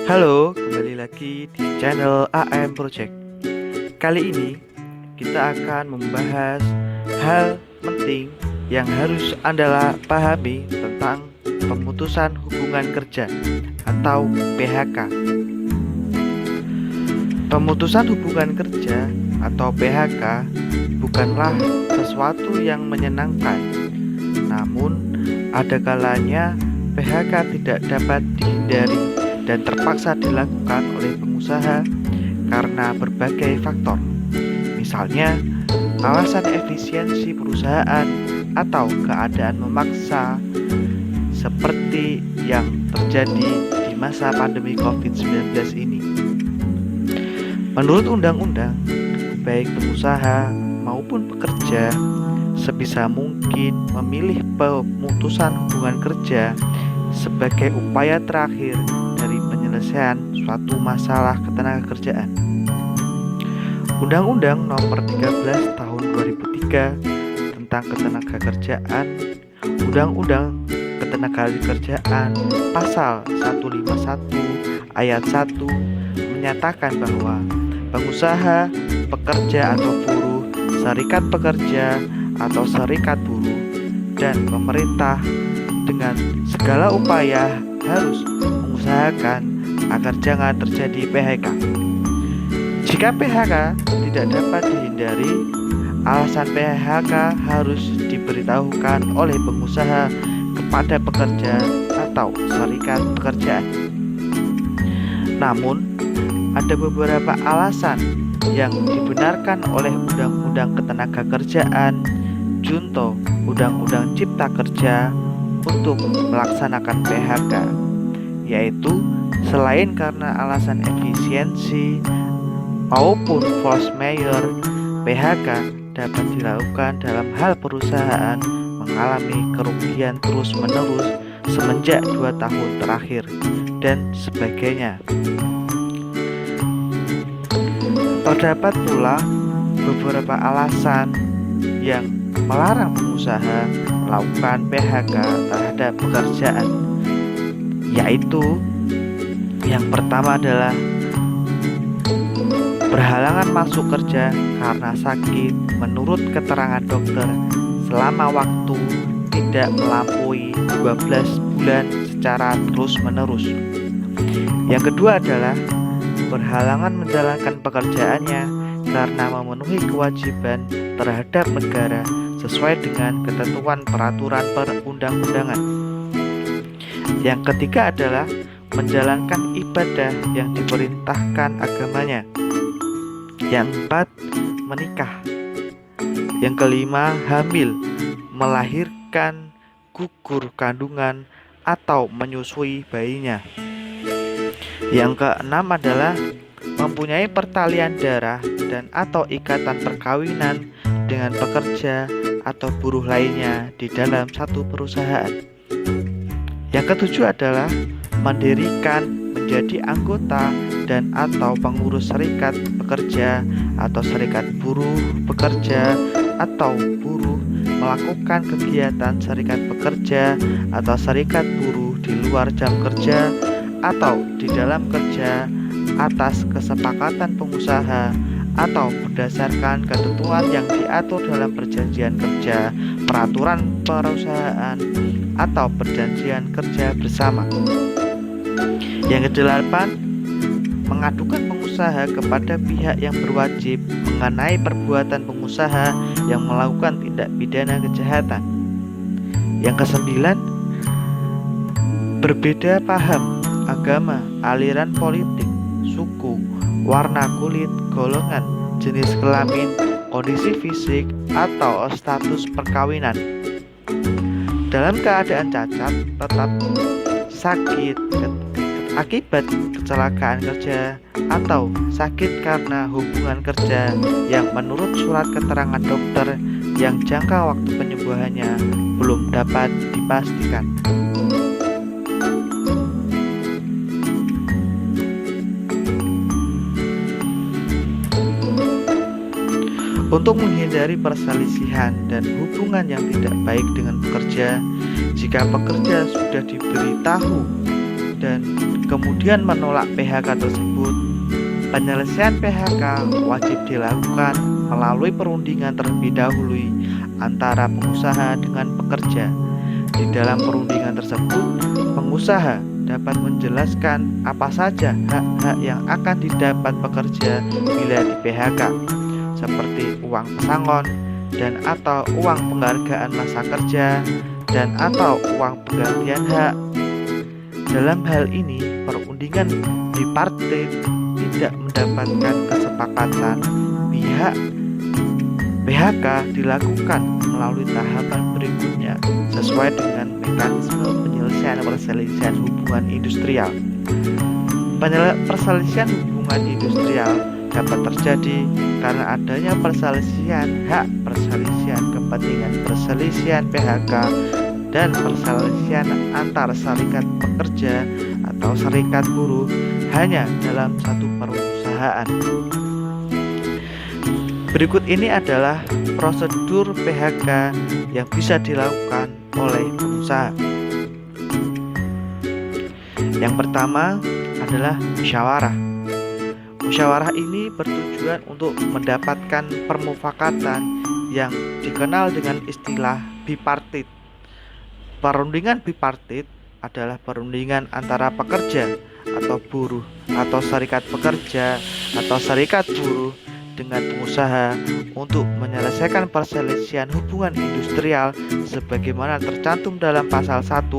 Halo, kembali lagi di channel AM Project. Kali ini kita akan membahas hal penting yang harus Anda pahami tentang pemutusan hubungan kerja atau PHK. Pemutusan hubungan kerja atau PHK bukanlah sesuatu yang menyenangkan. Namun, ada kalanya PHK tidak dapat dihindari dan terpaksa dilakukan oleh pengusaha karena berbagai faktor. Misalnya, alasan efisiensi perusahaan atau keadaan memaksa seperti yang terjadi di masa pandemi COVID-19 ini. Menurut undang-undang, baik pengusaha maupun pekerja sebisa mungkin memilih pemutusan hubungan kerja sebagai upaya terakhir dari penyelesaian suatu masalah ketenagakerjaan. Undang-Undang Nomor 13 Tahun 2003 tentang Ketenagakerjaan, Undang-Undang Ketenagakerjaan Pasal 151 Ayat 1 menyatakan bahwa pengusaha, pekerja atau buruh, serikat pekerja atau serikat buruh, dan pemerintah dengan segala upaya harus mengusahakan agar jangan terjadi PHK. Jika PHK tidak dapat dihindari, alasan PHK harus diberitahukan oleh pengusaha kepada pekerja atau serikat pekerjaan. Namun, ada beberapa alasan yang dibenarkan oleh Undang-Undang Ketenagakerjaan, Junto Undang-Undang Cipta Kerja untuk melaksanakan PHK, yaitu selain karena alasan efisiensi maupun force majeure, PHK dapat dilakukan dalam hal perusahaan mengalami kerugian terus-menerus semenjak 2 tahun terakhir dan sebagainya. Terdapat pula beberapa alasan yang melarang pengusaha melakukan PHK terhadap pekerjaan, yaitu yang pertama adalah berhalangan masuk kerja karena sakit menurut keterangan dokter selama waktu tidak melampaui 12 bulan secara terus-menerus. Yang kedua adalah berhalangan menjalankan pekerjaannya karena memenuhi kewajiban terhadap negara sesuai dengan ketentuan peraturan perundang-undangan. Yang ketiga adalah menjalankan ibadah yang diperintahkan agamanya. Yang keempat, menikah. Yang kelima, hamil, melahirkan, gugur kandungan, atau menyusui bayinya. Yang keenam adalah mempunyai pertalian darah dan atau ikatan perkawinan dengan pekerja atau buruh lainnya di dalam satu perusahaan. Yang ketujuh adalah mendirikan, menjadi anggota dan atau pengurus serikat pekerja atau serikat buruh pekerja atau buruh, melakukan kegiatan serikat pekerja atau serikat buruh di luar jam kerja atau di dalam kerja atas kesepakatan pengusaha atau berdasarkan ketentuan yang diatur dalam perjanjian kerja, peraturan perusahaan, atau perjanjian kerja bersama. Yang kedelapan, mengadukan pengusaha kepada pihak yang berwajib mengenai perbuatan pengusaha yang melakukan tindak pidana kejahatan. Yang kesembilan, berbeda paham, agama, aliran politik, suku, warna kulit, golongan, jenis kelamin, kondisi fisik, atau status perkawinan. Dalam keadaan cacat, tetap sakit akibat kecelakaan kerja atau sakit karena hubungan kerja yang menurut surat keterangan dokter yang jangka waktu penyembuhannya belum dapat dipastikan. Untuk menghindari perselisihan dan hubungan yang tidak baik dengan pekerja, jika pekerja sudah diberitahu dan kemudian menolak PHK tersebut, penyelesaian PHK wajib dilakukan melalui perundingan terlebih dahulu antara pengusaha dengan pekerja. Di dalam perundingan tersebut, pengusaha dapat menjelaskan apa saja hak-hak yang akan didapat pekerja bila di PHK, seperti uang pesangon dan atau uang penghargaan masa kerja dan atau uang penggantian hak. Dalam hal ini, perundingan bipartit tidak mendapatkan kesepakatan pihak PHK dilakukan melalui tahapan berikutnya sesuai dengan mekanisme penyelesaian perselisihan hubungan industrial. Perselisihan hubungan industrial dapat terjadi karena adanya perselisihan hak, perselisihan kepentingan, perselisihan PHK, dan perselisihan antar serikat pekerja atau serikat buruh hanya dalam satu perusahaan. Berikut ini adalah prosedur PHK yang bisa dilakukan oleh pengusaha. Yang pertama adalah musyawarah. Musyawarah ini bertujuan untuk mendapatkan permufakatan yang dikenal dengan istilah bipartit. Perundingan bipartit adalah perundingan antara pekerja atau buruh atau serikat pekerja atau serikat buruh dengan pengusaha untuk menyelesaikan perselisihan hubungan industrial sebagaimana tercantum dalam pasal 1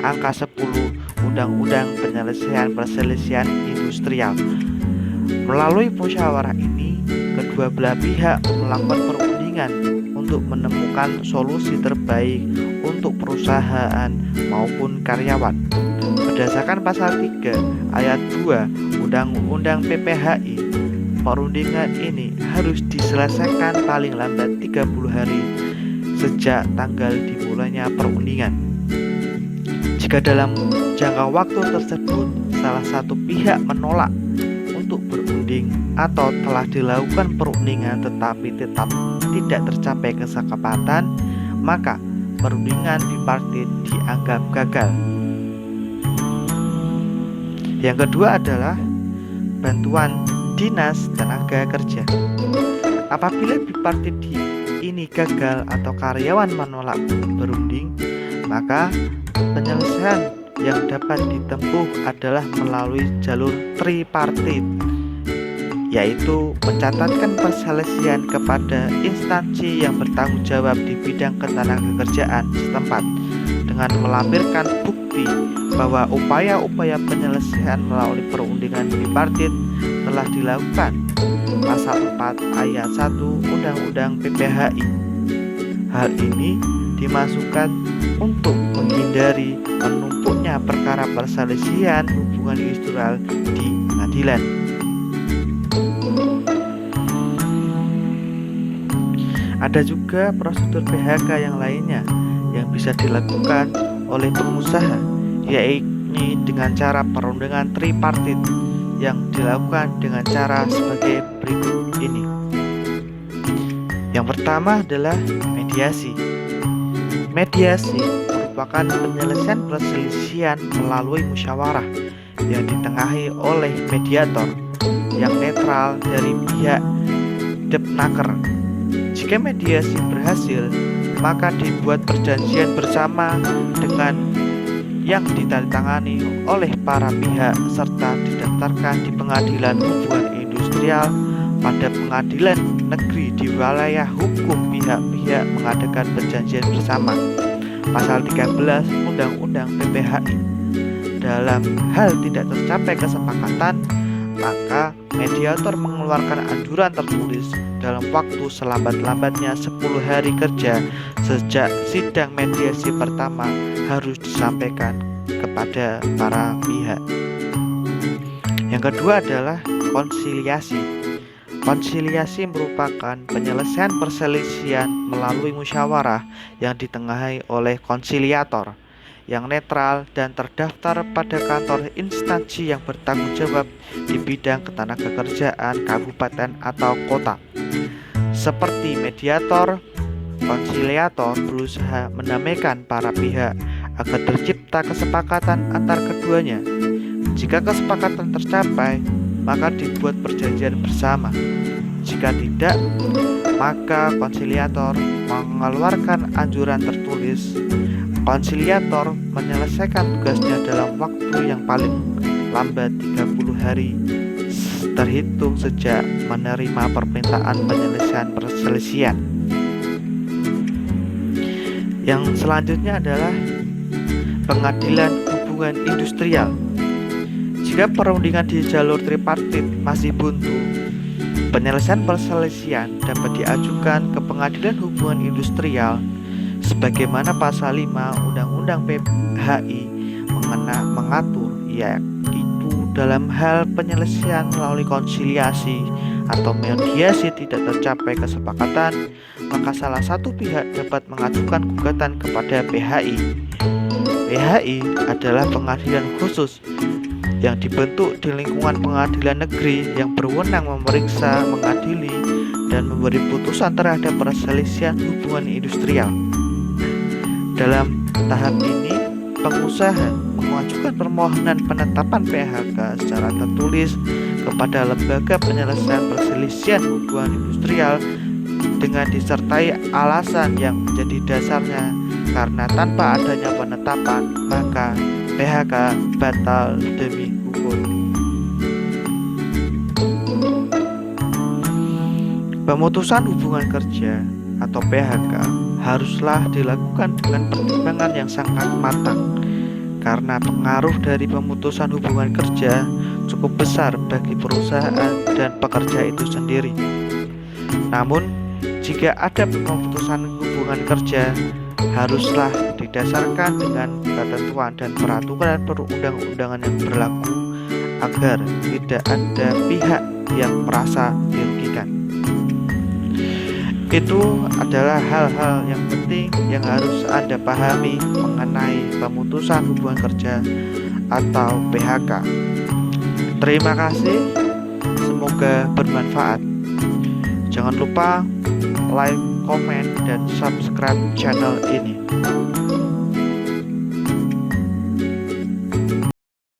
angka 10 Undang-Undang Penyelesaian Perselisihan Industrial. Melalui musyawarah ini, kedua belah pihak melakukan perundingan untuk menemukan solusi terbaik untuk perusahaan maupun karyawan. Berdasarkan pasal 3 ayat 2 Undang-Undang PPHI, perundingan ini harus diselesaikan paling lambat 30 hari sejak tanggal dimulainya perundingan. Jika dalam jangka waktu tersebut salah satu pihak menolak untuk berunding atau telah dilakukan perundingan tetapi tetap tidak tercapai kesepakatan, maka perundingan bipartit dianggap gagal. Yang kedua adalah bantuan Dinas Tenaga Kerja. Apabila bipartit ini gagal atau karyawan menolak berunding, maka penyelesaian yang dapat ditempuh adalah melalui jalur tripartit, yaitu mencatatkan perselisihan kepada instansi yang bertanggung jawab di bidang ketenagakerjaan setempat dengan melampirkan bukti bahwa upaya-upaya penyelesaian melalui perundingan bipartit telah dilakukan. Pasal 4 ayat 1 Undang-Undang PPHI. Hal ini dimasukkan untuk menghindari menumpuknya perkara perselisihan hubungan industrial di pengadilan. Ada juga prosedur PHK yang lainnya yang bisa dilakukan oleh pengusaha, yaitu dengan cara perundingan tripartit yang dilakukan dengan cara sebagai berikut ini. Yang pertama adalah mediasi. Mediasi merupakan penyelesaian perselisihan melalui musyawarah yang ditengahi oleh mediator yang netral dari pihak depnaker. Jika mediasi berhasil, maka dibuat perjanjian bersama dengan yang ditandatangani oleh para pihak serta didaftarkan di pengadilan hubungan industrial pada pengadilan negeri di wilayah hukum pihak-pihak mengadakan perjanjian bersama. Pasal 13 Undang-Undang PPHI. Dalam hal tidak tercapai kesepakatan, maka mediator mengeluarkan anjuran tertulis dalam waktu selambat-lambatnya 10 hari kerja sejak sidang mediasi pertama harus disampaikan kepada para pihak. Yang kedua adalah konsiliasi. Konsiliasi merupakan penyelesaian perselisihan melalui musyawarah yang ditengahi oleh konsiliator yang netral dan terdaftar pada kantor instansi yang bertanggung jawab di bidang ketenagakerjaan kabupaten atau kota. Seperti mediator, konsiliator berusaha mendamaikan para pihak agar tercipta kesepakatan antar keduanya. Jika kesepakatan tercapai, maka dibuat perjanjian bersama. Jika tidak, maka konsiliator mengeluarkan anjuran tertulis. Konsiliator menyelesaikan tugasnya dalam waktu yang paling lambat 30 hari terhitung sejak menerima permintaan penyelesaian perselisihan. Yang selanjutnya adalah pengadilan hubungan industrial. Jika perundingan di jalur tripartit masih buntu, penyelesaian perselisihan dapat diajukan ke pengadilan hubungan industrial sebagaimana pasal 5 Undang-Undang PHI mengatur, yaitu dalam hal penyelesaian melalui konsiliasi atau mediasi tidak tercapai kesepakatan, maka salah satu pihak dapat mengajukan gugatan kepada PHI. PHI adalah pengadilan khusus yang dibentuk di lingkungan pengadilan negeri yang berwenang memeriksa, mengadili, dan memberi putusan terhadap perselisihan hubungan industrial. Dalam tahap ini, pengusaha mengajukan permohonan penetapan PHK secara tertulis kepada lembaga penyelesaian perselisihan hubungan industrial dengan disertai alasan yang menjadi dasarnya, karena tanpa adanya penetapan maka PHK batal demi hukum. Pemutusan hubungan kerja atau PHK haruslah dilakukan dengan pertimbangan yang sangat matang, karena pengaruh dari pemutusan hubungan kerja cukup besar bagi perusahaan dan pekerja itu sendiri. Namun, jika ada pemutusan hubungan kerja, haruslah didasarkan dengan ketentuan dan peraturan perundang-undangan yang berlaku agar tidak ada pihak yang merasa dirugikan. Itu adalah hal-hal yang penting yang harus Anda pahami mengenai pemutusan hubungan kerja atau PHK. Terima kasih, semoga bermanfaat. Jangan lupa like, komen, dan subscribe channel ini.